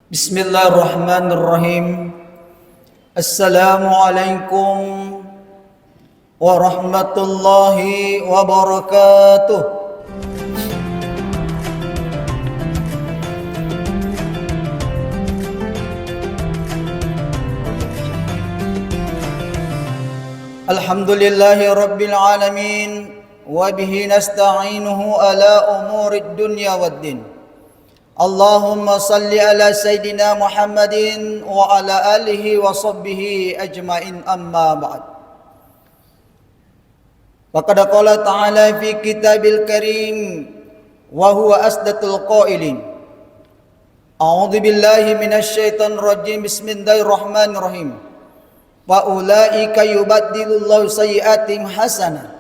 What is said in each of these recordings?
Bismillahirrahmanirrahim. Assalamualaikum warahmatullahi wabarakatuh. Alhamdulillahi rabbil alamin wa bihi nasta'inuhu ala umurid dunya waddin. Allahumma salli ala Sayyidina Muhammadin wa ala alihi wa sahbihi ajma'in, amma ba'd. Faqad qala ta'ala fi kitabil karim wa huwa asdatul qailin. A'udzu billahi minasy syaithanir rajim. Bismillahirrahmanirrahim. Wa ulaika yubaddilullahu sayyi'atihim hasanah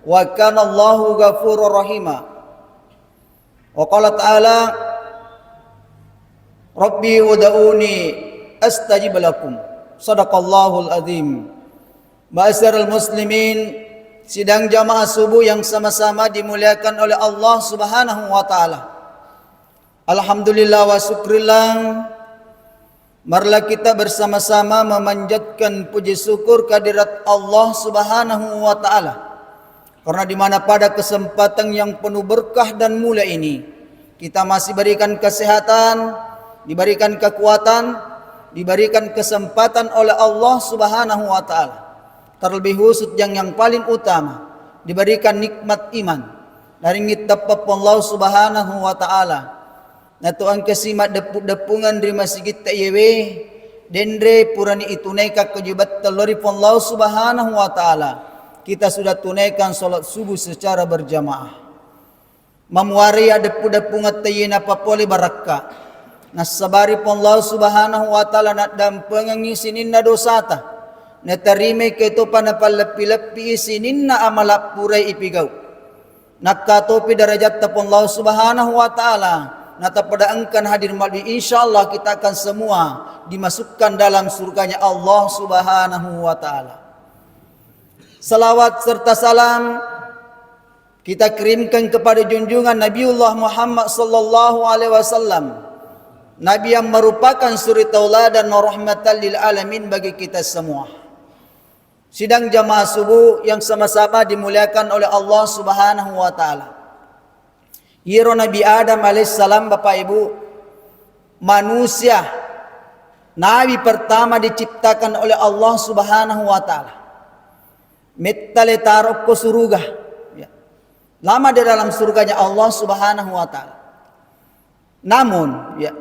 wa kana Allahu ghafurur rahima. Wa qala ta'ala Rabbi ud'uni astajib lakum. Shadaqallahul azim. Ma'asyiral muslimin, sidang jamaah subuh yang sama-sama dimuliakan oleh Allah Subhanahu wa taala. Alhamdulillah wa syukrillah, marilah kita bersama-sama memanjatkan puji syukur kehadirat Allah Subhanahu wa taala. Karena di mana pada kesempatan yang penuh berkah dan mulia ini kita masih berikan kesehatan, diberikan kekuatan, diberikan kesempatan oleh Allah Subhanahu wa taala. Terlebih khusus yang paling utama, diberikan nikmat iman. Dari ngitap Allah Subhanahu wa taala. Natu ang kasimat depungan di masjid tayewe dendre purani itunaikan kejibat telori Allah Subhanahu wa taala. Kita sudah tunaikan salat subuh secara berjamaah. Memuari depu-depungan tayena papoli barakah. Nasabari pun Allah Subhanahu wa taala nak dampengan isinin na dosata. Natarime keto panapalapi-lapi isinin na amalak puray ipigaw. Nakatopi darajat tapon Allah Subhanahu wa taala. Natapadaangkan hadir malbi, insyaallah kita akan semua dimasukkan dalam surganya Allah Subhanahu wa taala. Salawat serta salam kita kirimkan kepada junjungan Nabiullah Muhammad sallallahu alaihi wasallam. Nabi yang merupakan suri tauladan dan rahmatan lil alamin bagi kita semua. Sidang jamaah subuh yang sama-sama dimuliakan oleh Allah Subhanahu wa taala. Yiro Nabi Adam alaihissalam, Bapak Ibu, manusia nabi pertama diciptakan oleh Allah Subhanahu wa taala. Mettale tarok ke surga. Ya. Lama di dalam surganya Allah Subhanahu wa taala. Namun, ya,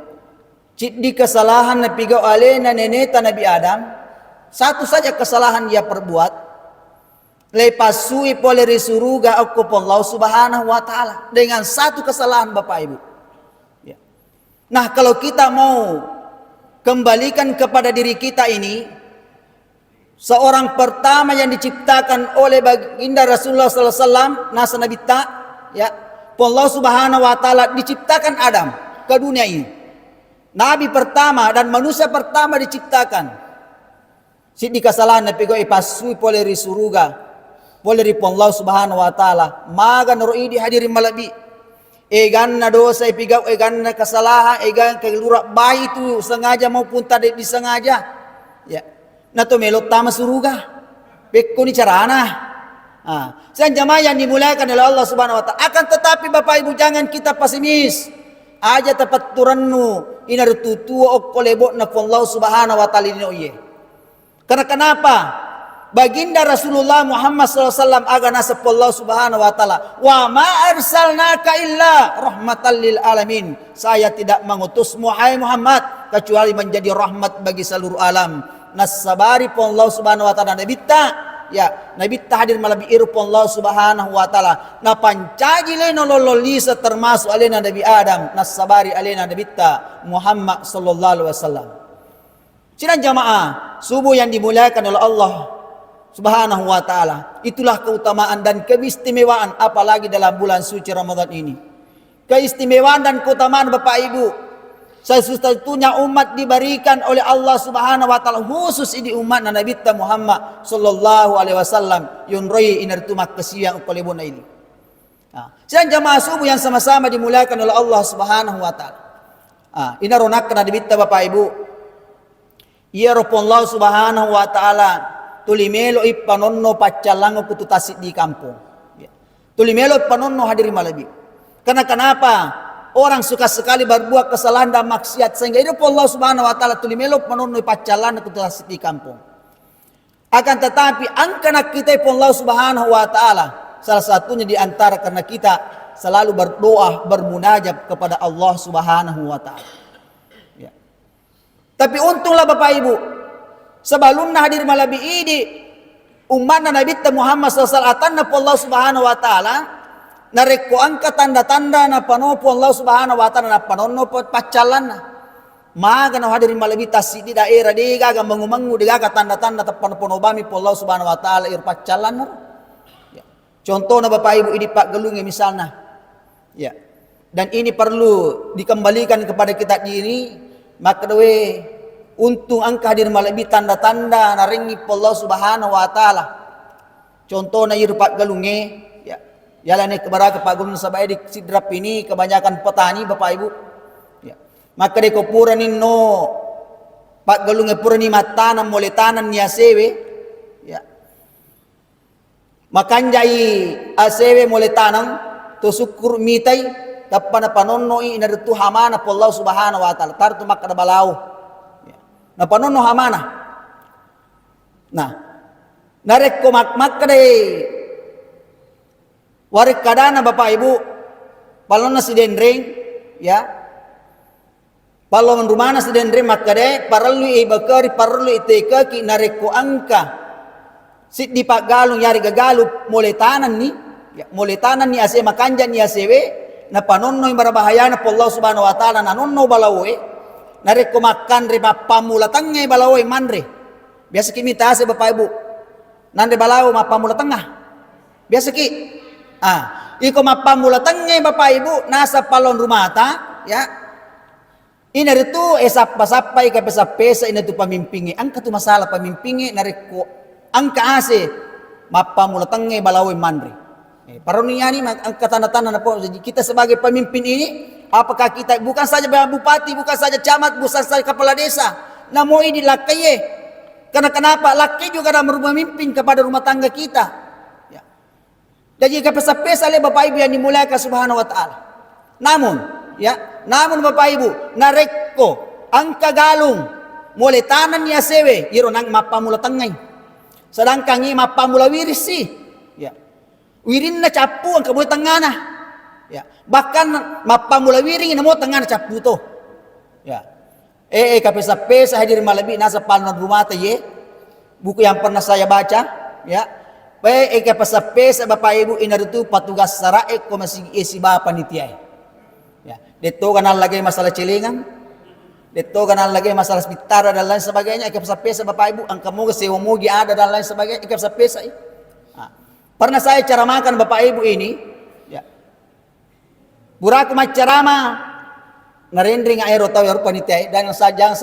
di kesalahan na pigaw alena neneta Nabi Adam, satu saja kesalahan dia perbuat, lepasui poleri suruga aku Allah Subhanahu wa taala dengan satu kesalahan, Bapak Ibu. Ya. Nah, kalau kita mau kembalikan kepada diri kita ini, seorang pertama yang diciptakan oleh baginda Rasulullah sallallahu alaihi wasallam, nasa Nabi ta, ya, Allah Subhanahu wa taala diciptakan Adam ke dunia ini. Nabi pertama dan manusia pertama diciptakan. Sidi kesalahan na pigo ipasui poleri suruga, poleri Allah Subhanahu wa taala. Maga nurui di hadiri malabi. Egan na dosa ipigaw, egan na kesalahan, egan kelura bayi itu sengaja maupun tidak disengaja. Ya. Na to melot tama suruga. Pekko ni carana. Sayang jamaah yang dimuliakan oleh Allah Subhanahu wa taala. Akan tetapi Bapak Ibu jangan kita pesimis. Aja tepat turannu ina tutu ok kolebok na Allah Subhanahu wa taala ini oye. Karena kenapa? Baginda Rasulullah Muhammad sallallahu alaihi wasallam aga nasa Allah Subhanahu wa taala, "Wa ma arsalnaka illa rahmatan lil alamin." Saya tidak mengutusmu hai Muhammad kecuali menjadi rahmat bagi seluruh alam. Nasabari Allah Subhanahu wa taala nabita. Ya, Nabi hadir malabi irupon Allah Subhanahu wa taala. Na pancaji leno lololisa termasuk alena Nabi Adam, nasabari alena Nabi Muhammad sallallahu alaihi wasallam. Sidang jamaah subuh yang dimuliakan oleh Allah Subhanahu wa taala. Itulah keutamaan dan keistimewaan apalagi dalam bulan suci Ramadan ini. Keistimewaan dan keutamaan Bapak Ibu, sesungguhnya umat diberikan oleh Allah Subhanahu wa taala, khusus ini umat Nabi Muhammad sallallahu alaihi wasallam yunroi inertumak kesiang kolebona ini. Sidang jamaah subuh yang sama-sama dimuliakan oleh Allah Subhanahu wa taala. Ina ronak kena dibitta Bapak Ibu. Iya ropon Allah Subhanahu wa taala tulimelo ipanonno paccalango kutu tasit di kampung. Tulimelo ipanonno hadiri malabi. Karena kenapa? Orang suka sekali berbuat kesalahan dan maksiat sehingga itu Allah Subhanahu wa taala tulimelo ipanonno paccalango kutu tasit di kampung. Akan tetapi angkana kita Allah Subhanahu wa taala salah satunya di antara karena kita selalu berdoa bermunajat kepada Allah Subhanahu wa taala. Tapi untunglah Bapak Ibu, sebelum hadir malabi ini umat Nabi Muhammad SAW atanna Allah Subhanahu wa taala nareko angka tanda-tanda na panopo Allah Subhanahu wa taala na panono pacalan maga na hadir malabi tasi di daerah di gaga mengumangu di gaga tanda-tanda tapan ponobami Allah Subhanahu wa taala ir pacalan. Contohnya Bapak Ibu ini Pak Gelunge misalnya. Ya. Dan ini perlu dikembalikan kepada kita diri. Maka dewe untung angka hadir malabi tanda-tanda naringi Allah Subhanahu wa taala. Contohnya ieu Pak Galunge ya. Yalane kebaraka Pak Galunge sabaya di Sidrap ini kebanyakan petani Bapak Ibu. Ya. Maka de ko puranin no Pak Galunge purani matanam mole tanan nia sewe ya. Makanjai asewe mole tanam to syukur mitai tapana panonno ina tu hamana po Allah Subhanahu wa taala tartu makada balau na panonno hamana narek ko makade warik kadana Bapak Ibu palonna si dendring ya palon rumana si dendring makade parallu ibakari parallu iteka ki narek ko angka sit di Pak Galung yari gagalu moletanan ni ya moletanan ni ase makanjan ni asewe na panonno yung barabahaya na po Allah Subhanahu wa taala na nonno balawe narek kumakan riba pamulatangay balawe manre biasa kimita sa Bapak Ibu nande balawe mapamulatangah biasa ki iko mapamulatangay Bapak Ibu nasa palon rumata ya ina rito esapasapay kapesa-pesa ina tu pamimpingi ang katu masalah pamimpingi narek ko ang kaase mapamulatangay balawe manre. Para niyani ang katanda-tanda na po kita sebagai pemimpin ini apakah kita bukan saja bupati bukan saja camat bukan saja kepala desa namun ini lakaye karena kenapa laki juga dalam memimpin kepada rumah tangga kita ya. Jadi kapesa-pesa oleh Bapak Ibu yang dimuliakan Subhanahu wa taala namun Bapak Ibu narekko ang kagalung mole tanan niya sewe iro nang mapamula tangay sedangkan ni mapamula wirisi wirin na capu ang kamu tengah na, ya bahkan mapamula wiring na mo tengah na capu to, ya kapesa-pesa hadir malabi nasa palon rumah ye buku yang pernah saya baca, ya kapesa-pesa Bapak Ibu inarutu patugas saraek ko masih isi ba panitia, ya dito kanal lagi masalah celingan, dito kanal lagi masalah spitara dan lain sebagainya kapesa-pesa Bapak Ibu ang kamu sewa mugi ada dan lain sebagainya kapesa-pesa Pernah saya ceramakan Bapak Ibu ini, ya. Buraku macerama narendring aero tahu ya panitia dan saja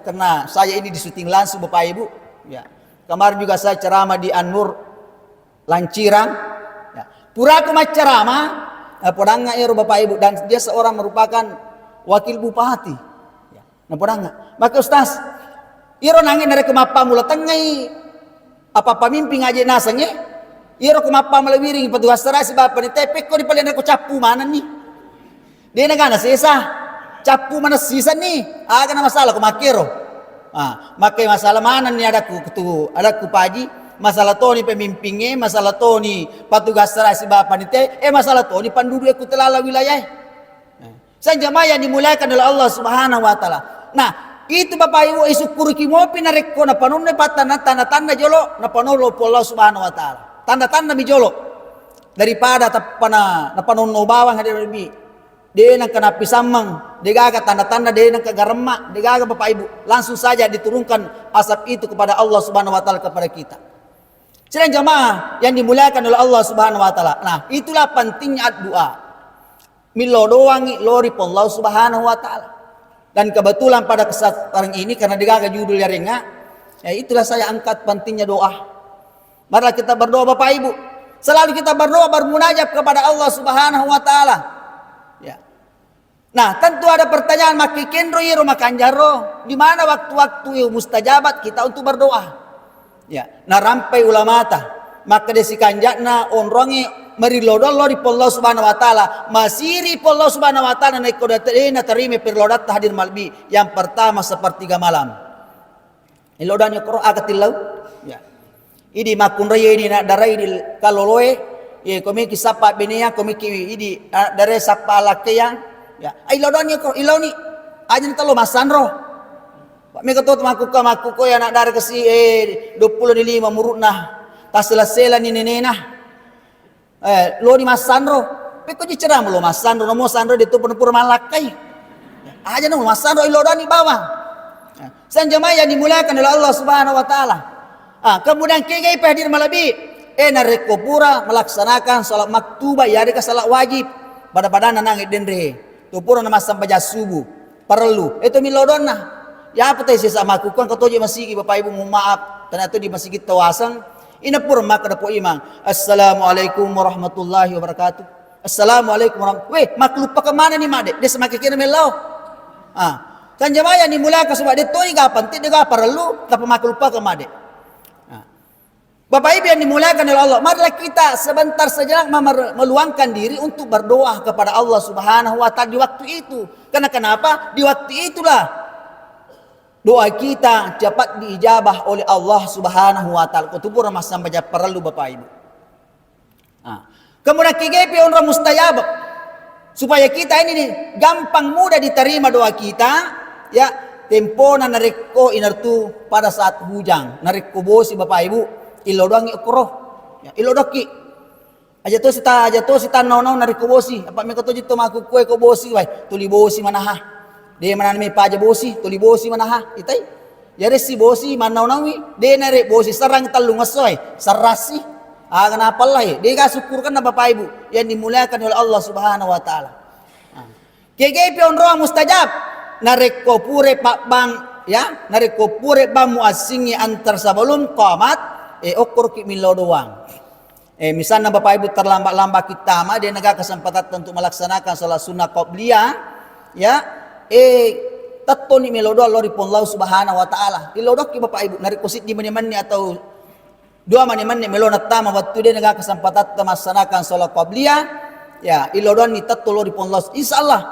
karena saya ini disuting langsung Bapak Ibu, ya. Kemarin juga saya ceramah di An-Nur Lancirang, ya. Buraku macerama podang aero Bapak Ibu dan dia seorang merupakan wakil bupati, ya. Nah podang maka Ustaz, iro nangin dari kemapa mula tengai apa pamimpin aja nasanya. Iro kumapa malawiring petugas serasi bapak ni tepek ko di palian ko capu mana nih dia nagana sisa capu mana sisa nih aga na masalah ko makiro makai masalah mana nih ada ku paji masalah to ni pemimpinge masalah to ni petugas serasi bapak ni masalah to ni pandudu ku telala wilayah saya jamaah yang dimuliakan oleh Allah Subhanahu wa taala. Nah itu Bapak Ibu isyukuri kimopi nareko na panunne patana tanda-tanda jolo na panolo Allah Subhanahu wa taala. Tanda-tanda bijolo daripada tapana napanonno bawang hadir lebih dia nang kena pisamang dia gaga tanda-tanda dia nang kagarema dia gaga Bapak Ibu langsung saja diturunkan asap itu kepada Allah Subhanahu wa taala kepada kita. Sedang jamaah yang dimuliakan oleh Allah Subhanahu wa taala. Nah, itulah pentingnya doa. Milo doangi lori pon Allah Subhanahu wa taala. Dan kebetulan pada kesempatan ini karena dia gaga judul yaringa ya itulah saya angkat pentingnya doa. Marilah kita berdoa Bapak Ibu. Selalu kita berdoa bermunajat kepada Allah Subhanahu wa taala. Ya. Nah, tentu ada pertanyaan maki kenro yero makanjaro. Di mana waktu-waktu mustajabat kita untuk berdoa? Ya, nah rampai ulama ta. Maka desi kanjana onrongi merilodollo di Allah Subhanahu wa taala. Masiri Allah Subhanahu wa taala naik kodatena terima perlodat hadir malbi. Yang pertama sepertiga malam. Ilodanya Qur'an akatilau. Ya. Idi makun raya ini nak darai di kaloloe. Ya, komiki sapa benia komiki idi darai sapa lakeyan. Ya, ilodanya ko iloni aja talo masandro. Pak me ketot makuko ya nak dari kesi 25 murutna kaselasela ni nenena. Lo di masandro. Pe ko cerah lo masandro no mo sandro ditu penepur malakai. Aja no masandro ilodani bawah. Sanjama yang dimulakan oleh Allah Subhanahu wa taala. Kemudian kegai hadir malabi nareko pura melaksanakan salat maktubah ya ada salat wajib pada badan nangit denre. Tupuro nama sampai subuh perlu itu milodona ya apa teh sisa maku kan katoje masigi bapak ibu mohon maaf ternyata di masjid tawasan ina pur maka dapo imam assalamualaikum warahmatullahi wabarakatuh assalamualaikum warahmatullahi mak lupa ke mana nih made dia semakin kira melau kan jamaah ni mula ka sebab dia toi kapan ti dia perlu tapi mak lupa ke made Bapak Ibu yang dimulakan oleh Allah, marilah kita sebentar sejenak meluangkan diri untuk berdoa kepada Allah Subhanahu wa taala di waktu itu. Karena kenapa? Di waktu itulah doa kita cepat diijabah oleh Allah Subhanahu wa taala. Kutubur mas sampai perlu Bapak Ibu. Kemudian kigepi orang mustajab supaya kita ini nih, gampang mudah diterima doa kita, ya tempo na nareko inertu pada saat hujan, nareko bosi Bapak Ibu. Ilodang ikroh, ya ilodoki. Aja to sita naon nari bosi. Apa me koto jito maku kue ko bosi wai. Tuli bosi manaha. De mana me paja bosi, tuli bosi manaha. Itai. Ya resi bosi mana nawi. De nare bosi sarang talung asoy. Sarasi. Kenapa lah? De ka syukurkan na Bapak Ibu yang dimuliakan oleh Allah Subhanahu wa taala. Kegepi onro mustajab. Nareko pure pak bang ya, nareko pure bang muasingi antar sebelum qamat okor ki milo doang. Misalnya Bapak Ibu terlambat-lambat kita mah dia negara kesempatan untuk melaksanakan salat sunnah qabliyah ya tatto ni milo doang lori pun Allah Subhanahu wa taala. Ilodok ki Bapak Ibu nari kusit di mani-mani atau dua mani-mani melo natama waktu dia negara kesempatan melaksanakan salat qabliyah ya ilodon ni tatto lori pun Allah. Insyaallah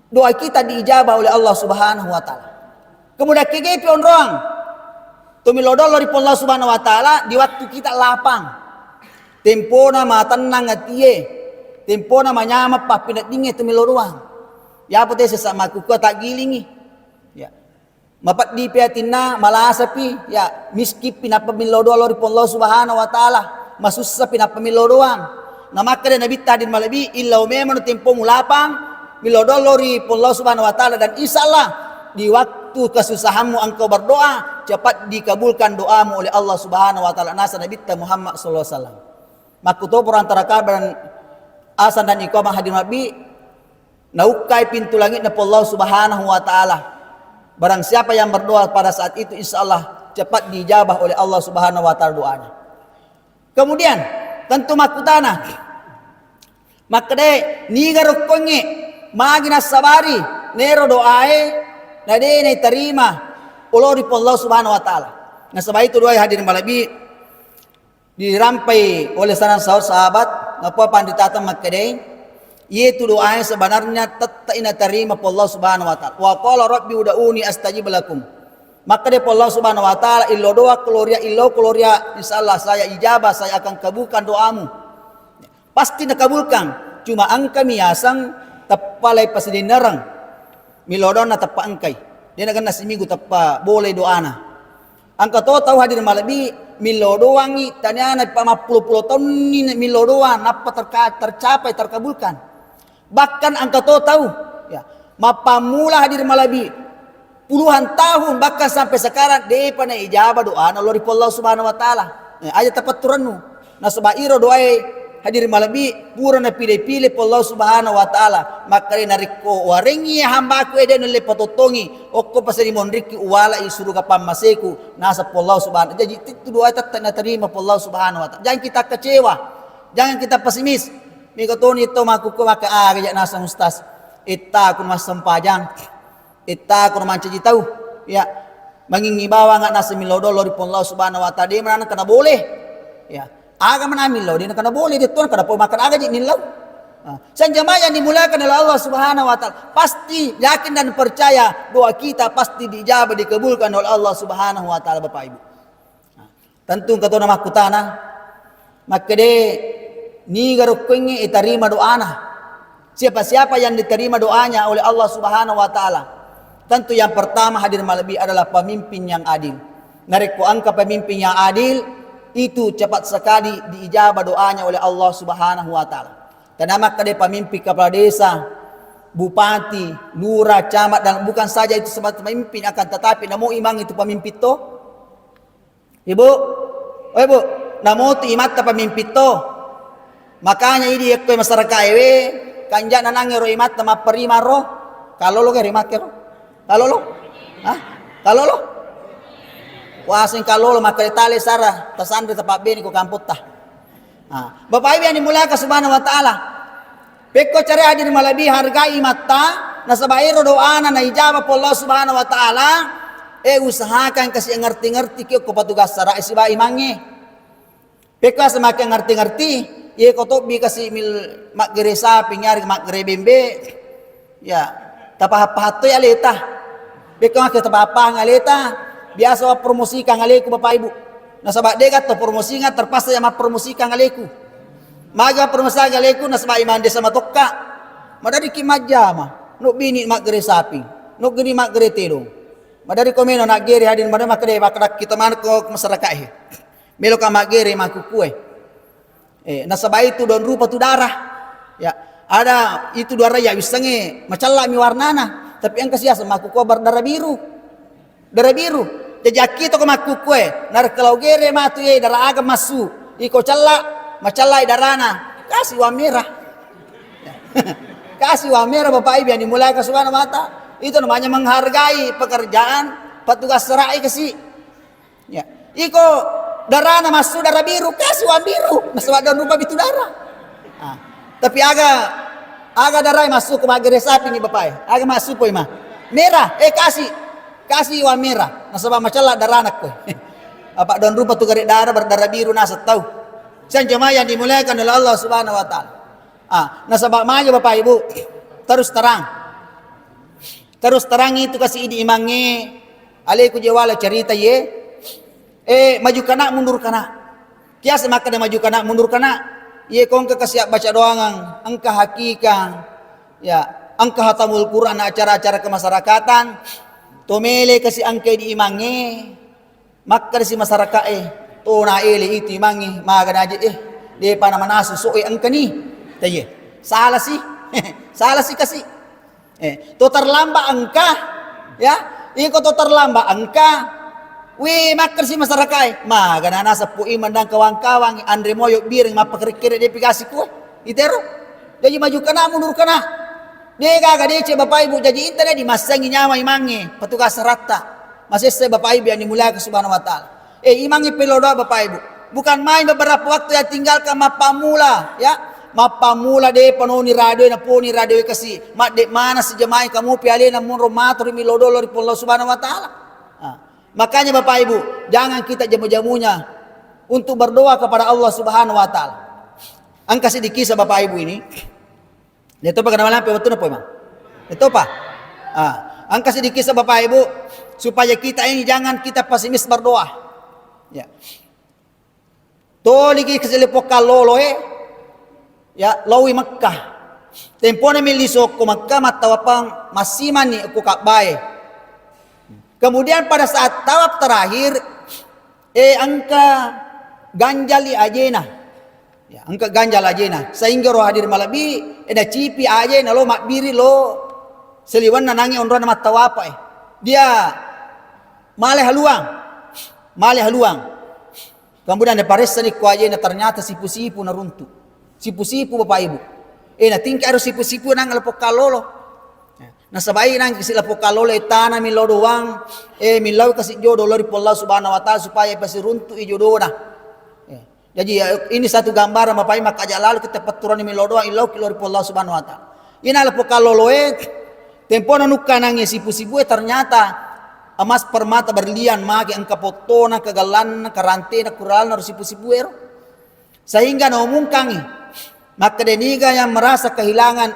doa kita diijabah oleh Allah Subhanahu wa taala. Kemudian kegepi onroang tumilodol lori Allah Subhanahu wa taala di waktu kita lapang. Tempo na matanang atie. Tempo na manyama pa pinadingi tumilodoang. Ya pute sesama kuku tak gilingi. Ya. Mapat di piatina malasapi ya miski pinapamilodol lori Allah Subhanahu wa taala. Masussa pinapamilodoang. Namaka de nabi tadin malabi illa memang tempo mulapang milodol lori Allah Subhanahu wa taala dan insyaallah di waktu kesusahanmu engkau berdoa cepat dikabulkan doamu oleh Allah Subhanahu wa taala nasa Nabi Muhammad sallallahu alaihi wasallam. Makuto perantara kabar asan dan iqamah hadir Nabi naukai pintu langit na Allah Subhanahu wa taala. Barang siapa yang berdoa pada saat itu insyaallah cepat dijabah oleh Allah Subhanahu wa taala doanya. Kemudian tentu makutana makade nigarokonge magina sabari nero doae na di terima oleh Allah Subhanahu wa taala. Nah sebab itu doa hadirin malabi dirampai oleh sahabat ngapa panditata makadai yaitu doa yang sebenarnya tetap ina terima Allah Subhanahu wa taala. Wa qala rabbi ud'uni astajib lakum. Maka dia Allah Subhanahu wa taala illo doa keluarga insyaallah saya ijabah saya akan kabulkan doamu. Pasti nakabulkan. Cuma angka miasang tapalay pasidinerang milodona tappa angkai. Dia nak nasi minggu tappa boleh doana. Angka tahu hadir malabi milodoangi tanyana pa 50 tahun ni milodoan apa tercapai terkabulkan. Bahkan angka tahu ya mapamula hadir malabi puluhan tahun bahkan sampai sekarang dia pana ijabah doa Allah Allah Subhanahu wa taala. Aja tepat turunmu. Nah sebairo doa hadir malabi pura na pilih-pilih Allah Subhanahu wa taala maka nariko warengi hamba ku eden le patotongi okko pasari monriki wala isuru ka pamaseku nasa Allah Subhanahu jadi itu doa tetap terima Allah Subhanahu wa taala. Jangan kita kecewa, jangan kita pesimis. Mikotoni itu makuku maka agak nasa ustaz Itta kun mas sempajang, itta kun mancaji tahu, ya mengingibawa nggak nasi milodo lori pun Allah subhanahu wa ta'ala dia mana kena boleh, ya aga menamil lo dia kena boleh dia tuan kena makan aga jadi nilau. Jamaah yang dimulakan oleh Allah subhanahu wa ta'ala pasti yakin dan percaya doa kita pasti dijawab dikabulkan oleh Allah subhanahu wa ta'ala Bapak Ibu. Tentu kata nama kutana maka de ni garukungi iterima doana. Siapa-siapa yang diterima doanya oleh Allah subhanahu wa ta'ala, tentu yang pertama hadir malabi adalah pemimpin yang adil. Narik angka pemimpin yang adil itu cepat sekali diijabah doanya oleh Allah subhanahu wa ta'ala. Kenapa kade pemimpin kepala desa, bupati, lurah, camat dan bukan saja itu sebagai pemimpin akan tetapi namo imang itu pemimpin to. Ibu, oh ibu, namo tu imat pemimpin to. Makanya ini ekoi masyarakat ewe kanja nanangi ro imat ma perima ro. Kalau lo ke rimat ke ro. Kalau lo, kalau lo, wasin kalau lo makai tali sarah tasandri tepat bini ko kamput tah. Bapak Ibu yang dimuliakan subhanahu wa ta'ala, peko cari hadir malabi hargai mata nasabairo doana na ijabah Allah subhanahu wa ta'ala usahakan kasih ngerti-ngerti kyo ko patugas sarah isiba imangi peko semakin ngerti-ngerti ye kotobi kasih mil magresa pingyari magrebembe ya tapahapahato ya leta peko nga tapahapah nga leta biasa wa promosikan nga leku Bapak Ibu. Nasabak dekat to promosi nga terpaksa yang promosikan ngaleku. Maga promosi ngaleku nasabak iman desa matokka. Madari kimadja mah. No bini magere sapi. No gini magere telo. Madari komeno nak gere hadin madari makade bakrak kita man ko masyarakat melo ka magere makukue. Nasabak itu don rupa tu darah. Ya, ada itu darah ya wisange macalla mi warnana, tapi yang kasiasa makuku berdarah biru. Darah biru. Jadi kita ko makukue nar kalau gere matu ye darah agam masu iko calla macalla darana kasih wa merah kasih wa merah Bapak Ibu yang dimulai ke subhanahu wa ta'ala itu namanya menghargai pekerjaan petugas serai kasih ya iko darana masu darah biru kasih wa biru naswa dan rupa itu darah tapi aga darah masuk ke magere sapi ni Bapak aga masuk po ima merah kasih wa merah nasabah macala darah anak ko apa don rupa tu garik darah berdarah biru nasat tahu san jemaah yang dimuliakan oleh Allah subhanahu wa ta'ala nasabah maju Bapak Ibu terus terang itu kasih ini imangi alaiku jawala cerita ye maju kana mundur kana kiasa maka de maju kana mundur kana ye kong ke kasih baca doangan angka hakika ya angka hatamul Quran acara-acara kemasyarakatan tomele kasi angke di imangi makka si masyarakat to na ele itu imangi maga aja de pa naman aso so angka ni taye salah sih kasi to terlamba angka ya iko to terlamba angka wi makka si masyarakat maga na nasa po imandang kawang-kawang andre moyo biring mapakirikir de pikasi ko itero jadi maju kana mundur kana. Dia kagak dece Bapak Ibu jadi internet dimasangi nyawa imangi petugas rata masih saya Bapak Ibu yang dimuliakan subhanahu wa ta'ala imangi pelodoa Bapak Ibu bukan main beberapa waktu yang tinggalkan mapamula ya mapamula de panoni radio na poni radio kasi mak de mana si jemaah kamu piale na munro matur milodo lori Allah subhanahu wa ta'ala makanya Bapak Ibu jangan kita jamu-jamunya untuk berdoa kepada Allah subhanahu wa ta'ala angka sedikit Bapak Ibu ini itu apa kenapa lampu betul apa emang? Itu apa? Angka sedikit Bapak Ibu supaya kita ini jangan kita pesimis berdoa. Ya. Toliki keselepok kalolo ya lawi Makkah. Tempona milisok ko Makkah matawapang masimani ko kakbae. Kemudian pada saat tawaf terakhir angka ganjali ajena. Ya, angka ganjal ajena sehingga roh hadir malabi eda cipi ajena lo makbiri lo seliwan nanangi onron mata wapa dia maleh haluang kemudian ada pares ni ku ajena ternyata sipu-sipu naruntu sipu-sipu Bapak Ibu na tingka harus sipu-sipu nang lepok kalolo nasabai nang kisi lepok kalolo tanah milo doang milau kasih jodoh lori Allah subhanahu wa ta'ala supaya pasti runtu ijodoh nah. Jadi ini satu gambaran Bapak Ibu maka aja lalu kita peturan ini lodoa ilau kilori Allah subhanahu wa ta'ala. Ina lepo kaloloe tempo nuka nangi sipu-sipu ternyata emas permata berlian magi angka potona kegalan karantena kural naru sipu-sipu ero. Sehingga nomungkangi maka deniga yang merasa kehilangan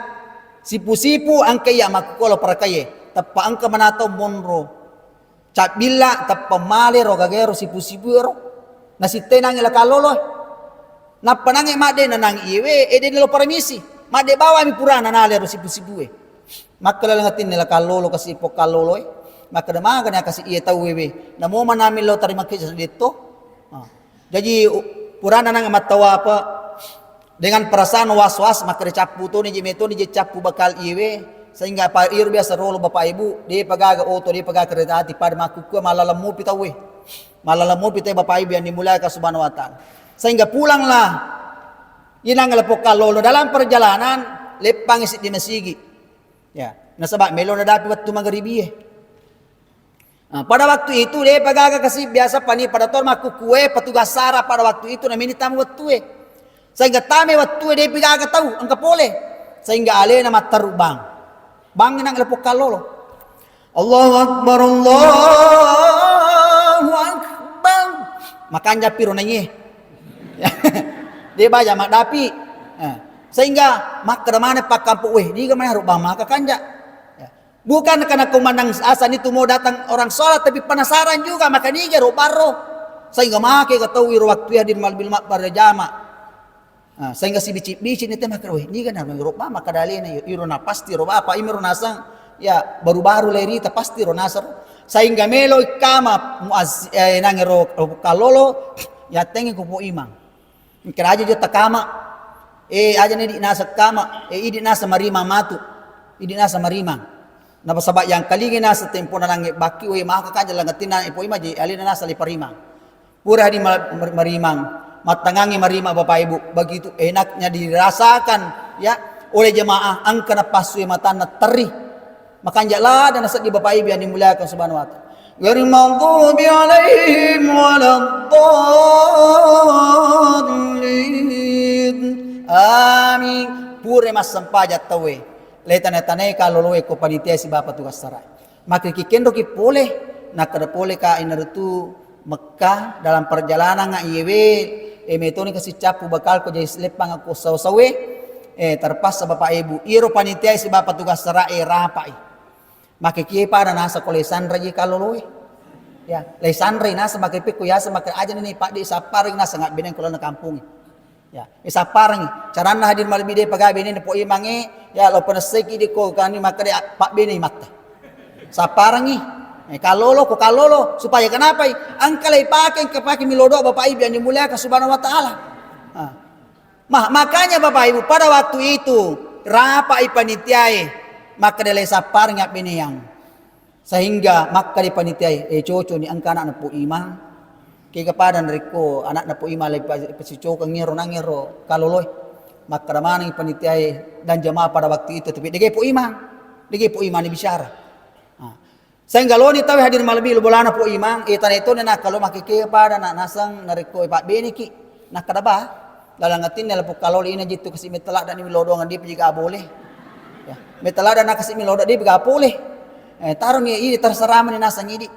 sipu-sipu angka ya makukolo parakaye tappa angka manato monro cabilla tappa male rogagero sipu-sipu ero nasi tenang ila kalolo nappa nangi made nanang iwe ede nilo paramisi made bawa mi purana nale ro sipu-sipu maka lalangatin nila kalolo kasi po kalolo maka damaga na kasi iya tahu wewe namo manamin lo tarima kisah dito jadi purana nang matawa apa dengan perasaan was-was maka dicapu to ni jimeto ni capu bakal iwe sehingga pa ir biasa rolo bapak ibu dia pagaga oto dia pagaga kereta hati pada makuku malalamu pitawe malalamu pitai bapak ibu yang dimulai ka subhanahu wa ta'ala sehingga pulanglah inang lepok kalolo dalam perjalanan lepang isi di masigi ya nasabak melo na dapi waktu magharibi pada waktu itu dia pagaga kasih biasa pani pada tor makukue petugas sara pada waktu itu namini tamu waktu sehingga tame waktu dia pagaga tahu angka pole sehingga ale nama terubang bang nang lepok kalolo Allahu akbar Allahu akbar makanya piro nanyi dia baca mak dapi sehingga mak mana pak kampung ni gamana rubah maka kanja bukan karena komandang asan itu mau datang orang sholat tapi penasaran juga maka ni gero baro sehingga make ketahui waktu ya di malbil mak pada jama sehingga si bici itu maka ni kan harus roba maka dalina irona pasti roba apa imiro nasang ya baru-baru lerita pasti ronasar sehingga melo kama muaz nangero kalolo ya tengi ko po imang kira aja dia takama aja ni di nasa kama idi nasa marima matu idi nasa marima napa sabak yang kalingi nasa tempo na lang baki we maka kanja lang tinan ipo imaji alina nasa liparimang pura di marimang matangangi marima bapak ibu begitu enaknya dirasakan ya oleh jemaah angka na paswe mata na teri makanya lah dan nasa di bapak ibu yang dimuliakan subhanahu wa ta'ala ghairil maghdubi alaihim waladdallin amin pura mas sampajat tawe letan-letanay kaloloy ko panitia si Bapak tugas saray. Makikikendo ki pole, nakada pole ka inarutu Mekah dalam perjalanan nga iyewe, metoni kasi capu bakal ko jay slepang ako saw-sawe, terpas sa Bapak Ibu, iro panitia si Bapak tugas saray rapay. Makikipa na nasa ko Lesandra jay kaloloy. Ya, Lesandra nasa makipik ko yasa makaadya na ni Pakdi sa paring nasa nga binang ko lang na kampung. Ya, isa parang caran na hadir malbide pagabi ni po imangi ya lo panaseki di ko kani makade pak bini mata. Sa parang kalolo ko kalolo supaya kenapa angkalay pakai kapaki milodo bapak ibu yang dimuliakan subhanahu wa ta'ala. Makanya bapak ibu pada waktu itu rapa ipanitiai maka dalay sa parang bini yang sehingga maka di panitiai coco ni angkana na po imang kaya kepada mereka anak na po ima lagi pasico kang ngero nangero kaloloy makaraman ng panitiay dan jamaah pada waktu itu tapi digay po ima ni bisyara sehingga lo ni tawi hadir malabi lo bolana po imang itan ito na nakalo makikaya pada na nasang nariko ipak beniki nakadaba lalangatin nila po kaloli ina jito kasi metalak dan imilodo nga di pa jiga boleh metalak dan nakasi milodo di pa boleh tarong ini terseraman ni nasang idi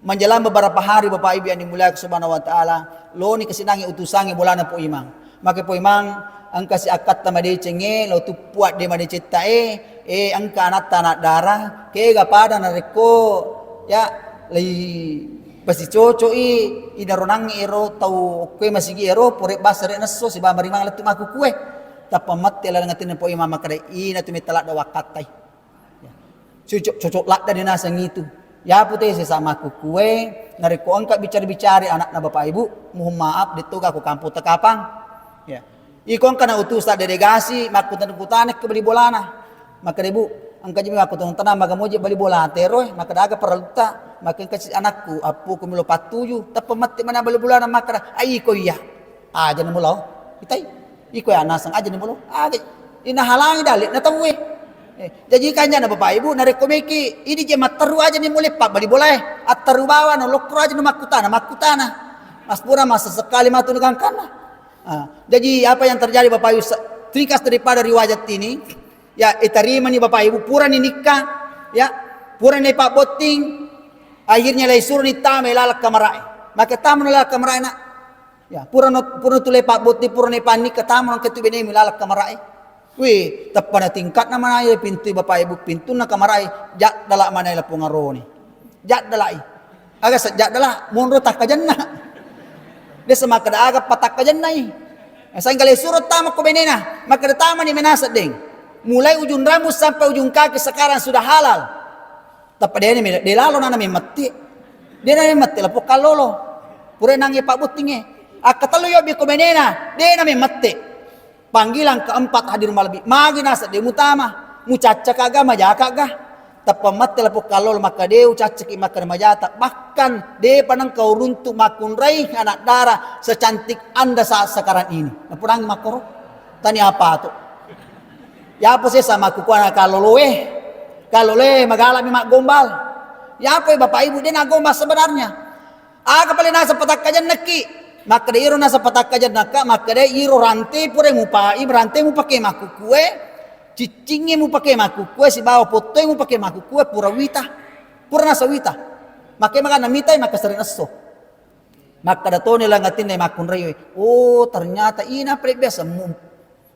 menjelang beberapa hari Bapak Ibu yang dimuliakan subhanahu wa ta'ala lo ni kasinangi utusangi bolana po imang maka po imang ang kasi akat na madicenge lo tu puat di madicita ang kanat tanat darah kaya pada na reko ya lay pasicoco inaronang ero tau kue masigi ero pore basare naso si ba marimang latu makukue tapamatti ala ngatin po imang makada ina tumitalak da wakatay cocok lak da dinasang itu ya putih sesama kukue nariko angka bicara-bicara anak na bapak ibu mohon maaf dito ka ko kampo takapang ya ikon kana utus sa delegasi makutan-kutan ke bali bolana maka ibu angka jimi makutong tanam magamoji bali bola teroy maka daga paraluta maka kasi anakku apu ko milo patuyo tapamatti man bali bolana maka ay ko ya aja na mulaw itay iko ya nasang aja ni mulo agi inahalangi dali natawe jadi kanya na bapak ibu narekomeki ini je mataru aja ni mulai pak bali boleh ataru bawa no lokro aja no makutana mas pura masa sekali matu negangkana jadi apa yang terjadi bapak ibu trikas daripada riwayat ini Ya, terima nih Bapak Ibu, pura nih nikah, ya, pura nih Pak Boting, akhirnya lay suruh nih tame lalak kamarai. Maka tamu lalak kamarai nak, ya, pura tu lay Pak Boting, pura nih panik ketamu ke tu bini lalak kamarai. Wih, tepada tingkat nama ayo pintu Bapak Ibu, pintu na kamarai, jak dalak mana ila pengaroni, jak dalai, agak sejak dalak, mundur tak kajenna, dia semakin agak patak kajenna ini. Saya kali suruh tamu ke bini na, maka tamu nih menasat deng. Mulai ujung rambut sampai ujung kaki sekarang sudah halal. Tapi dia lalu nana mati. Dia nana mati lah pokal lolo. Pura nangi Pak Butinge. Kata lu yobi komenena. Dia nana mati. Panggilan keempat hadir malam. Magi nasa dia mutama. Mucaca kagak majaka kagak. Tapi mati lah pokal lolo maka dia ucaca makan majata. Bahkan dia panang kau runtuh makun raih anak darah secantik anda saat sekarang ini. Nah purang makoro. Tanya apa tuh? Ya apa sih sama kukuana kalau le magalami mak gombal. Ya apa Bapak Ibu dia nak gombal sebenarnya. Paling nasa patak kajan neki. Maka dia iro nasa patak kajan naka maka dia iro rantai pure mupai rantai mu pakai maku kue, cicingnya mu pakai maku kue si bawa potoi mu pakai maku kue pura nasa wita. Maka mitai maka sering aso. Maka datone langatin ne makun rewe. Oh ternyata ina pre biasa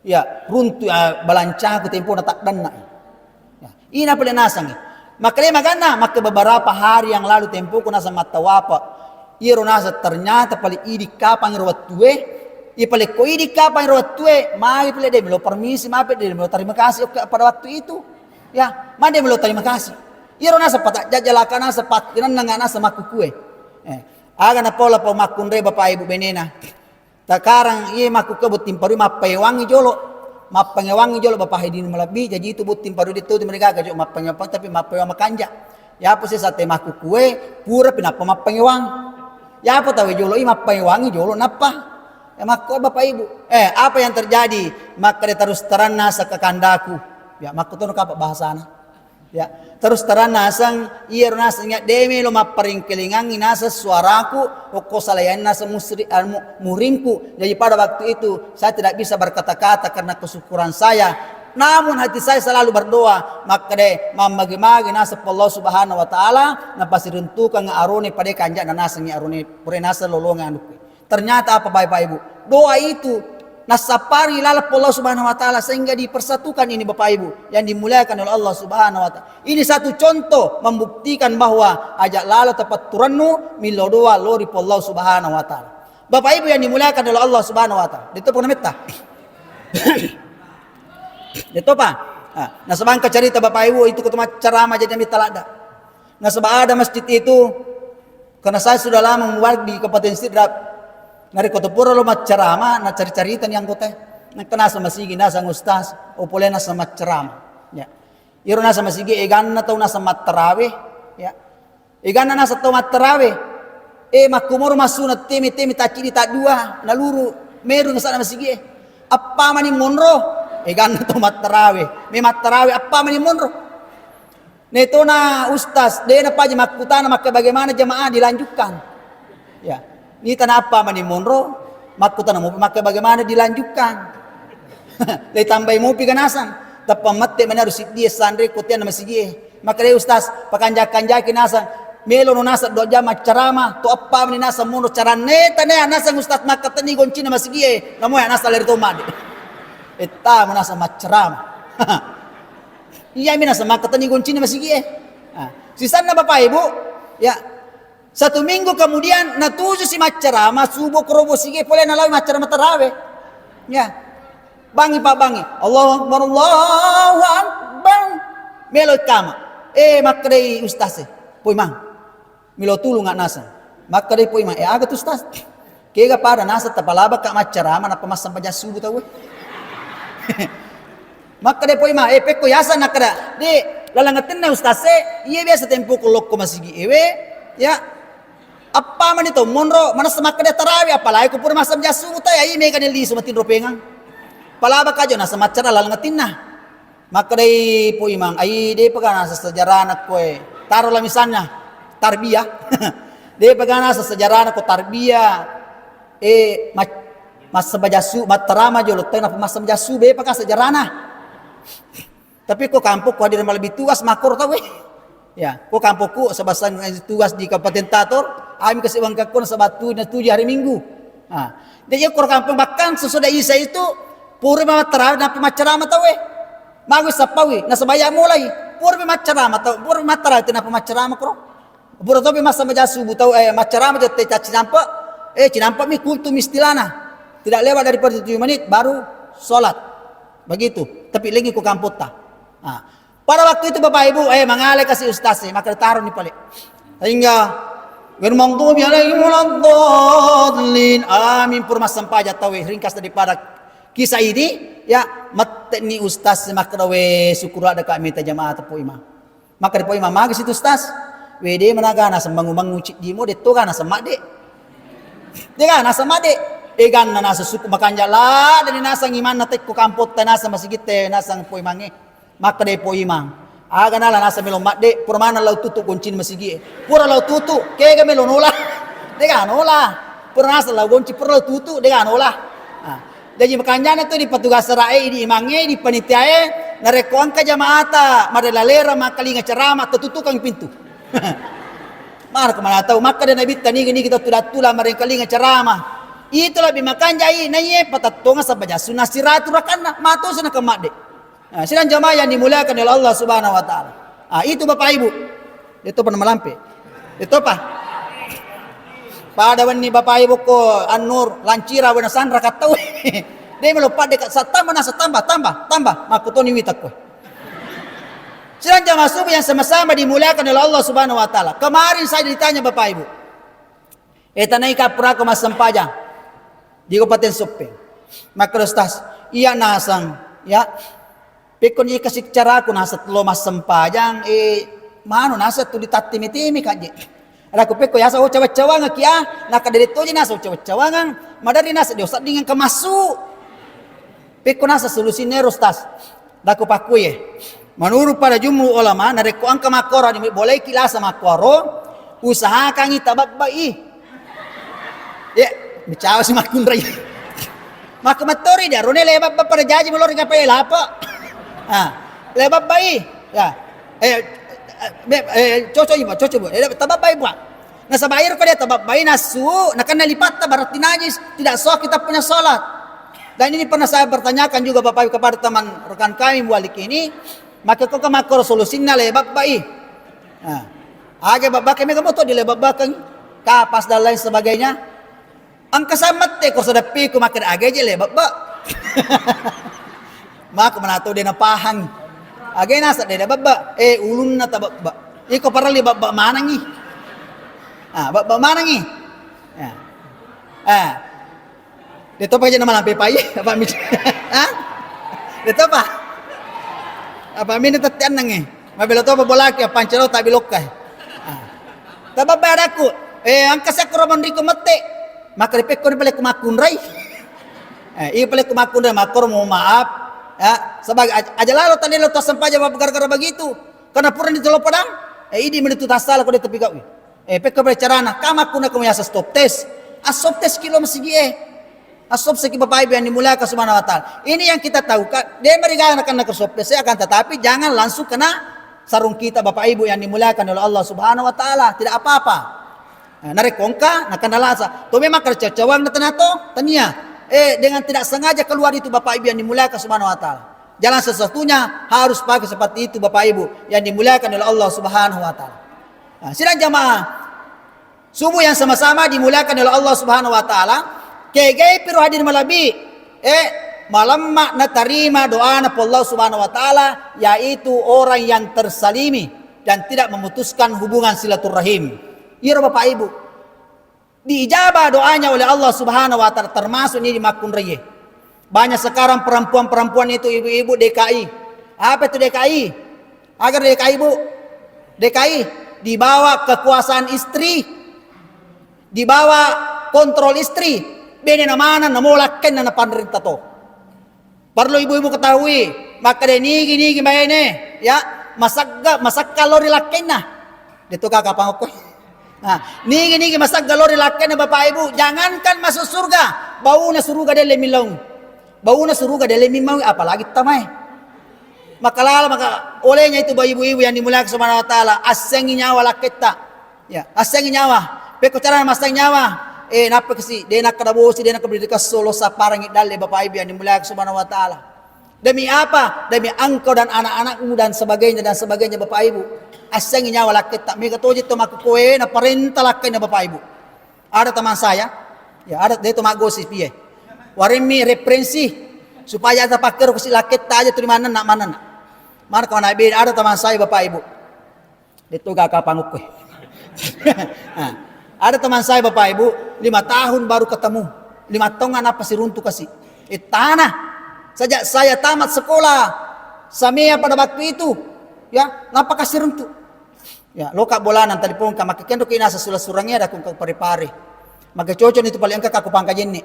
ya runtuh balanca ku tempo na takdan na. Ya, ina pala nasang. Makale magana maka beberapa hari yang lalu tempo ko nasa matawapa. Iro nasa ternyata pali idi kapang rawat tuwe. Ipali ko idi kapang rawat tuwe. Mari pala de melo permisi mape de melo terima kasih pada waktu itu. Ya, made melo terima kasih. Iro nasa patak jajalaka nasa patinan nga nasa makukue. Aga na pola po makunre Bapak Ibu benena. Takarang iya maku ke butim paru mapayawangi jolo Bapak Hedin malabi jadi itu butim paru itu mereka gajo mapangewang tapi mapayawang makanja ya apa sih sate maku kue pura pinapa mapangewang ya apa tahu jolo iya mapayawangi jolo napa ya maku Bapak Ibu apa yang terjadi maka dia terus terang nasa ke kandaku ya maku tuh apa bahasana ya terus terang nasang iya nasangnya demi lo maparing kelingang nasa suaraku pokok salayan nasa muringku jadi pada waktu itu saya tidak bisa berkata-kata karena kesyukuran saya namun hati saya selalu berdoa maka deh mamagi-magi nasa Allah Subhanahu wa taala napasi rentukan arone pada kanjak na nasangnya arone pure nasa lolongan ternyata apa Bapak Ibu doa itu nasapari lalap Allah Subhanahu wa taala sehingga dipersatukan ini Bapak Ibu yang dimuliakan oleh Allah Subhanahu wa taala. Ini satu contoh membuktikan bahwa ajak lala tepat turannu milodoa lori Allah Subhanahu wa taala. Bapak Ibu yang dimuliakan oleh Allah Subhanahu wa taala. Dito po namita. Dito pa. Nah sebangka cerita Bapak Ibu itu ketemu ceramah jadi namita talada. Nah sebab ada masjid itu karena saya sudah lama membuat di Kabupaten Sidrap. Ngari koto pura lo macerama na cari-caritan yang kote nagtana sa masigi nasa ngustas o pole nasa macerama ya iro nasa masigi egan na taw nasa matarawe ya egan na nasa taw matarawe makumoro masunat temi taci di tak dua naluru meru nasa masigi apa mani monro egan na taw matarawe me matarawe apa mani monro neto na ustaz de na pa makutana maka bagaimana jamaah dilanjutkan ya ini tanah apa mani monro makutan mo maka bagaimana dilanjutkan lay tambay mo piganasan tapamate manaro si dia sandre kotian na masigi maka lay ustaz pakanjak-kanjak kinasan melo no nasa do jama carama to apa mani nasa monro caraneta na nasa ustaz maka tani gonchi na masigi namo ya nasa lerto made eta mo nasa macarama iya mina sa maka tani gonchi na masigi sisan na Bapak Ibu ya. Satu minggu kemudian natuju si macerama subuh kerobo sige boleh nalawi macerama tarawih. Ya. Bangi Pak bangi. Allahu Akbar Allahu Akbar. Melo kama. Makre ustaz. Poi mang. Milo tulung ngak nasa. Makre poi mang. Aga tu ustaz. Kega pada nasa tapalaba ka macerama na pamasam paja subuh tahu. Makre poi mang. Peko yasa nakada. Di lalangatin na ustaz. Iya biasa tempo kolok ko masigi ewe. Ya. Apa man ito monro mana semak kada tarawih apalagi ko pura masam jasu ta ai me kanil di sumatin ropengang palaba ka jo na sa matcara lalngatin na makadai po imang ai de pagana sa sejarah anak ko taro la misalnya tarbiyah de pagana sa sejarah anak ko tarbiyah mas sabajasu matarama jo lutay na masam jasu be pagka sejarah na Tapi ko kampung ko hadir lebih tugas makor tahu ya, ko kampung ko sebasan tugas di Kabupaten Tator, kami kasih uang kakon sabatu dan 7 hari Minggu. Jadi ko kampung bahkan sesudah Isa itu puri matara na pemacarama tahu Magus sapawi na sabaya mulai puri macarama tahu puri matara itu na pemacarama ko. Pura topi masa majasu butau macarama jate cinampa cinampa mi kultum istilana. Tidak lewat daripada 7 menit baru sholat. Begitu. Tapi lagi ko kampung ta. Pada waktu itu Bapak Ibu mengalih kasih ustaz maka ditaruh di palik. Sehingga Germangtubi alaihim waladhdallin. Amin purma sampai jatawe ringkas daripada kisah ini ya mate ni ustaz maka dawe syukur ada kami ta jamaah tapu imam. Maka depo imam magis itu ustaz. Wede menagana sembangu-bangu cik dimo de to kana semak de. Dia kana semak de. Egan na nasa suku makanjala dan nasang iman natek ko kampot ta nasa masigite nasang po imange. Maka depo imam. Aga nala nasa melong makde purmana lau tutu goncin masigi pura lau tutu kega melong nola dega nola pura nasa lau gonci pura lau tutu dega nola jadi makanya itu di petugas serai di imangnya di panitiae narekoan ka jamaata madalalera makalinga ceramah tertutukang pintu mar kemana tahu maka dan nabi tani gini kita tulah mareng kalinga ceramah itulah bimakanya naye patatonga sabaja sunah siraturakanna matu sana ke makde. Sidang jamaah yang dimuliakan oleh Allah Subhanahu wa taala. Itu Bapak Ibu. Itu pernah melampe. Itu apa? Pada wani Bapak Ibu ko An-Nur lancira wana sandra katau. Dia melupa dekat tambah. Maku toni witak ko. Sidang jamaah subuh yang sama-sama dimuliakan oleh Allah Subhanahu wa taala. Kemarin saya ditanya Bapak Ibu. Tanai kapura ko masampajang. Di Kabupaten Sopeng. Maka ustaz, iya nasang ya pekon ye kasih cara aku nasa telo mas sempajang mano nasa tu ditatimi-timi kaje. Ada aku peko ya sa cawa-cawangan kia naka dari toji nasa cawa-cawangan madari nasa diosat dengan kemasu. Peko nasa solusi nerostas. Daku pakuye. Menurut para jumhur ulama nareko angka makoro ni boleh kilasa makoro usahakan itababbai. Ya, bicara si makun rai. Makamatori dia rone lebab pada jaji melori ngapai lapa. Lebab bayi ya cocok ibu tabab bayi buat nasa bayar ko dia tabab bayi nasu nakan nalipat ta berarti najis tidak sah kita punya salat dan ini pernah saya bertanyakan juga Bapak Ibu kepada teman rekan kami mualik ini maka kok kemakor solusinya lebab bayi aga babak kami kamu tuh di lebab bakang kapas dan lain sebagainya angka samat ko sedapi ko makan aga je lebab bak maka menato dia napahang agay nasa dia babba ulun na tababba iko para li babba manangi babba manangi dito pa dyan naman ang pipay apa mi dito pa apa mi natatian nang mabilo to babolaki pancero tabilok kay tababba dako ang kasakro man riko mate maka ripek ko ni pala kumakunray pala kumakunray makor mo maaf ya sebagai aja lalu tadi lo tasan paja gara-gara begitu karena purna di telo padang ini menitut asal ko di tepi kau pekko bercarana kama kuna kamu yasa stop test stop test kilo masigi stop seki Bapak Ibu yang dimuliakan Subhanahu wa taala ini yang kita tahu dia mereka akan nak stop test akan tetapi jangan langsung kena sarung kita Bapak Ibu yang dimuliakan oleh Allah Subhanahu wa taala tidak apa-apa narekongka nak nalasa to memang kerja cawang na tanato tania dengan tidak sengaja keluar itu Bapak Ibu yang dimuliakan Subhanahu wa taala. Jalan sesuatunya harus pakai seperti itu Bapak Ibu yang dimuliakan oleh Allah Subhanahu wa taala. Sidang jamaah subuh yang sama-sama dimuliakan oleh Allah Subhanahu wa taala, kegay piru hadir malabi malam makna terima doa na Allah Subhanahu wa taala yaitu orang yang tersalimi dan tidak memutuskan hubungan silaturahim. Iya Bapak Ibu. Diijabah doanya oleh Allah Subhanahu wa taala termasuk ini di Makun Reye. Banyak sekarang perempuan-perempuan itu ibu-ibu DKI. Apa itu DKI? Agar DKI Bu. DKI dibawa kekuasaan istri. Dibawa kontrol istri. Bene namana namolaken na panrenta to. Perlu ibu-ibu ketahui, maka nigi bayane ya masak kalori laken na. Dito kakapangok. Nigi masak galori laken na Bapak Ibu, jangankan masuk surga, bau na surga dele milong. Bau na surga dele mimawi apalagi tamay. Maka olehnya itu bagi ibu-ibu yang dimuliakan Subhanahu wa taala, asengi nyawa laketa. Ya, asengi nyawa. Peko cara masang nyawa. Napa kasi de nak kadabosi de nak berdiri solo sa parang idal Bapak Ibu yang dimuliakan Subhanahu wa taala. Demi apa? Demi engkau dan anak-anakmu dan sebagainya Bapak Ibu. Asengi nyawa laketa. Mega toji to makukoe na parenta lakai na Bapak Ibu. Ada teman saya, ya ada dia to magosi piye. Warimi referensi supaya ada pakir kasi laketa aja tu mana nak. Mana kau nak ada teman saya Bapak Ibu. Dito gak kapanguk ko. Ada teman saya Bapak Ibu, 5 tahun baru ketemu. 5 tahun apa sih runtuh kasih. Tanah. Sejak saya tamat sekolah, samia pada waktu itu, ya, ngapa kasih runtuh? Ya, loka bolanan tadi pun maka kendo kina sesula surangnya ada kung pare-pare. Maka cocok itu paling angka aku pangkajen ni.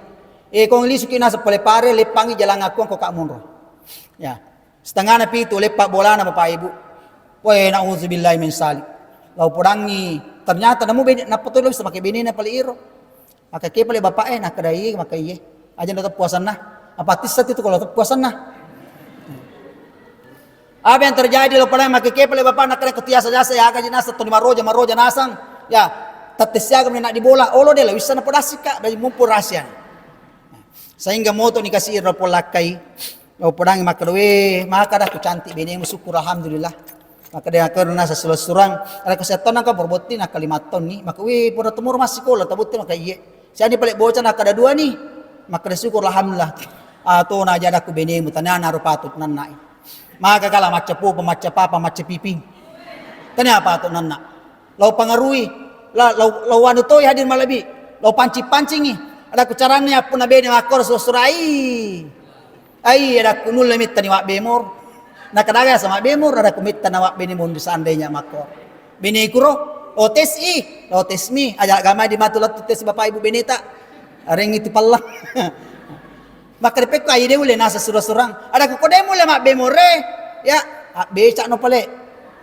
Kung lisu kina sa pare-pare lepangi jalan aku kok kak munro. Ya. Setengah napi itu lepak bolana Bapak Ibu. Wah, na'udzubillahi min salik. Lau purangi ternyata namu bini napatuloy sa makai bini na paliiro. Maka kaya pala bapak nakadai maka iye. Aja na puasan na. Apatis sa itu kalau puasan na. Apa yang terjadi lau purangi maka kaya pala bapak nakadai kutiasa-jasa ya kaji nasa to ni maroja nasang. Ya tatisya kami nak dibola. Olo de la wisa na podasika dari mumpur rasyan. Sehingga moto ni kasih iro polakai. Lau purangi maka dah tu cantik bini musyukur alhamdulillah. Maka dia karena sesuatu surang ada kesehatan nak berbotin nak 5 tahun ni maka pura temur masih sekolah tabutin maka iya saya ni balik bocah nak ada 2 ni maka dia syukur alhamdulillah to na jada ku bini mutana naru patut nanai maka kala maca papa maca piping tanya patut nanna lau pangarui lau anu to hadir malabi lau pancing ni ada ku caranya pun bini makor surai ai ada kunul limit tani wak bemor. Nakadaga sama bemur ada kumita na wak bini mun seandainya makor. Bini kuro otes mi aja agama di matulat tes Bapak Ibu beneta. Areng itu pala. Maka dipek ko ide ule nasa surang. Ada ko kode mule mak bemore ya beca no pale.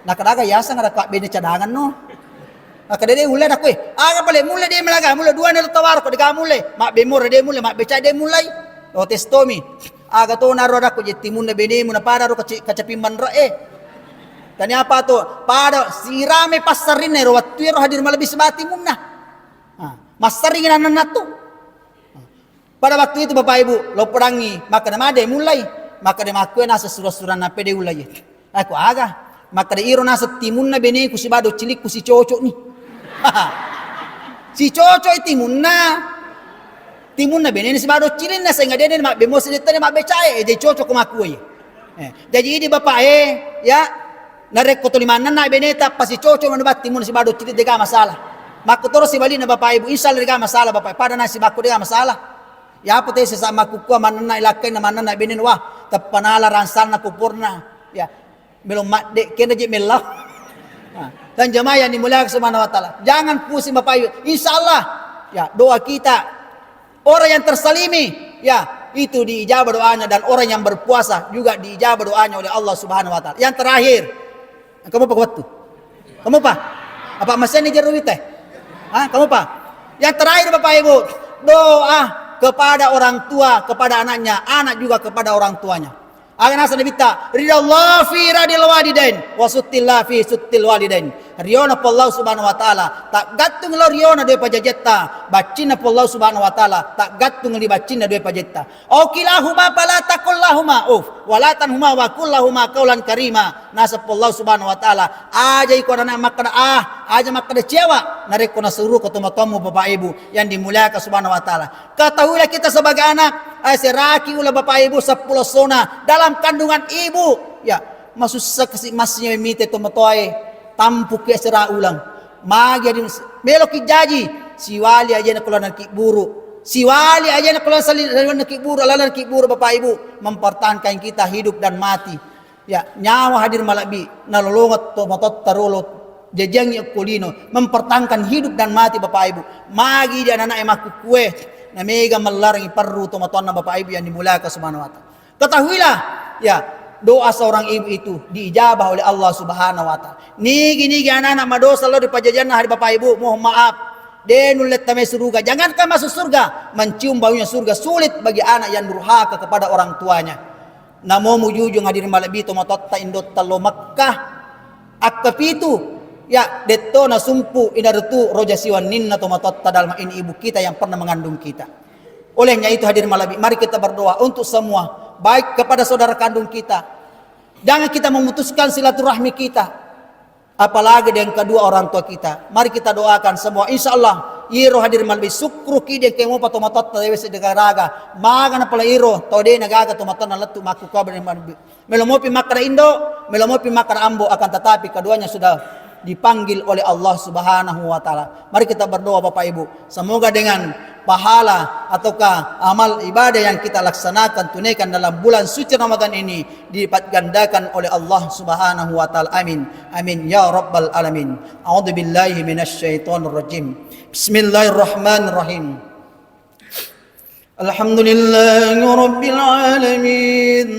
Nakadaga yasa ngada ka bini cadangan no. Maka dede ule nak aga pale mule de melaga mule 2 na tawar ko diga mule mak bemore de mule mak beca de mulai. Otes tomi. Aga to naro ako jetimun na bini mo na para ro kacapimban ra Tani apa to? Pada sirame pasarin ro watiro hadir malabis bati muna. Masaring na to. Pada waktu itu Bapak Ibu, lo perangi maka namade mulai maka de makue nasa surah-surah na pede ulay. Aku aga maka de iro nasa timun na bini ku si bado cilik ku si cocok ni. Si cocok timun na timun na bini si bado cilin na sehingga dia mak bemos dia tadi mak becai dia cocok ke makui. Jadi ini Bapak ya narek ko tulimanan na beneta pasi cocok manubat timun si bado cilin dega masalah. Maku terus si bali na Bapak Ibu insal dega masalah Bapak pada na si maku dega masalah. Ya apa teh sesama kuku mana na ilakai na mana na binin wah tapanala ransal na kupurna ya belum mak dek kena je melah. Dan jemaah yang dimuliakan Subhanahu wa taala jangan pusing Bapak Ibu insyaallah ya doa kita orang yang tersalimi, ya itu diijabah doanya dan orang yang berpuasa juga diijabah doanya oleh Allah Subhanahu Wa Taala. Yang terakhir, kamu apa waktu? Kamu apa? Apa masih ini jeruit teh? Kamu apa? Yang terakhir Bapak Ibu, doa kepada orang tua, kepada anaknya, anak juga kepada orang tuanya. Akan asal dibita, ridallah fi radil walidain, wasuttillah fi suttil walidain. Riona Allah Subhanahu wa taala tak gantung lo riona de pajajetta bacina Allah Subhanahu wa taala tak gantung li bacina de pajajetta okilahuma fala taqullahuma wala tanhuma wa kullahuma qaulan karima nasab Allah Subhanahu wa taala aja iko na makna aja makna cewa nareko na suruh ketemu Bapak Ibu yang dimuliakan Subhanahu wa taala ketahuilah kita sebagai anak seraki ulah Bapak Ibu 10 sona dalam kandungan ibu ya masusah kasih masnya mimite tomatoy tampuk ya serah ulang magi adi melok jaji siwali aja nak keluar ki buru siwali aja nak keluar salin ki buru alalan ki buru Bapak Ibu mempertahankan kita hidup dan mati ya nyawa hadir malabi nalolongot to motot tarolot jejang ya kulino mempertahankan hidup dan mati Bapak Ibu magi dia anak emaku kue na mega melarang perlu to moton Bapak Ibu yang dimuliakan Subhanahu wa taala ketahuilah ya doa seorang ibu itu diijabah oleh Allah Subhanahu wa taala. Nigi anak-anak madosa lo di pajajaran hari Bapak Ibu, mohon maaf. Denulet tame surga. Jangankan masuk surga, mencium baunya surga sulit bagi anak yang durhaka kepada orang tuanya. namo mujujung hadirin malabito matotta indot talo Makkah akapitu ya detto na sumpu inarutu roja siwan ninna to matotta dalma ini ibu kita yang pernah mengandung kita. Olehnya itu hadirin malabi, mari kita berdoa untuk semua, baik kepada saudara kandung kita. Jangan kita memutuskan silaturahmi kita, apalagi dengan kedua orang tua kita. Mari kita doakan semua, insyaallah iro hadirin malabi sukru kide kemo pato matotta dewe sedegaraga magana pala iro tode nagaga to matana latu maku kabar malabi. Melomopi makara Indo, melomopi makara Ambo, akan tetapi keduanya sudah dipanggil oleh Allah Subhanahu wa taala. Mari kita berdoa Bapak Ibu, semoga dengan pahala ataukah amal ibadah yang kita laksanakan tunaikan dalam bulan suci Ramadan ini dilipat gandakan oleh Allah Subhanahu wa taala. Amin. Amin ya rabbal alamin. A'udzu billahi minasyaitonir rajim. Bismillahirrahmanirrahim. Alhamdulillahi rabbil alamin.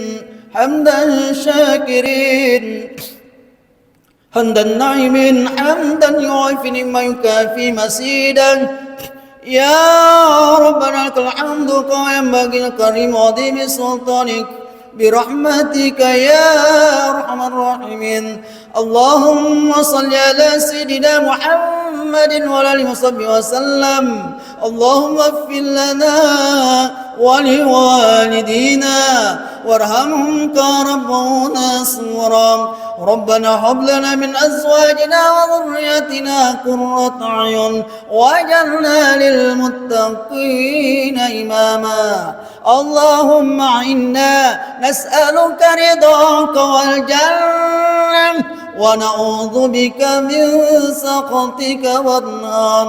Hamdan syakirin. Hamdan na'imin, hamdan yu'afi ma yukafi masidan. Ya Rabbana lakal hamdu kama yanbaghi likarim azimi sultanik birahmatika ya arhamar rahimin. Allahumma salli ala sayyidina Muhammadin wa ala alihi wa sallam. Allahumma ighfir lana wa liwalidina warhamhum kama rabbawna صغرا. ربنا هب لنا من أزواجنا وذرياتنا قرة أعين واجعلنا للمتقين إماما. اللهم إنا نسألك رضاك والجنة ونعوذ بك من سخطك والنار.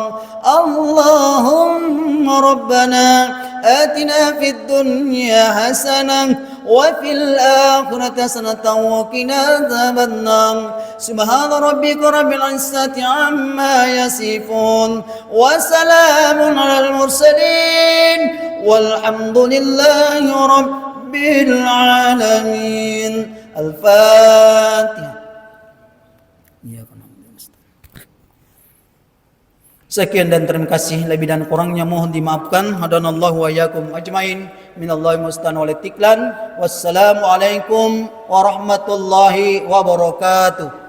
اللهم ربنا آتنا في الدنيا حسنة وفي الآخرة حسنة وقنا عذاب النار. سبحان ربك رب العزة عما يصفون وسلام على المرسلين والحمد لله رب العالمين. الفاتحة. Sekian dan terima kasih, lebih dan kurangnya mohon dimaafkan. Hadanallahu wa iyyakum ajmain. Minallahi mustan wal tiklan. Wassalamu alaikum warahmatullahi wabarakatuh.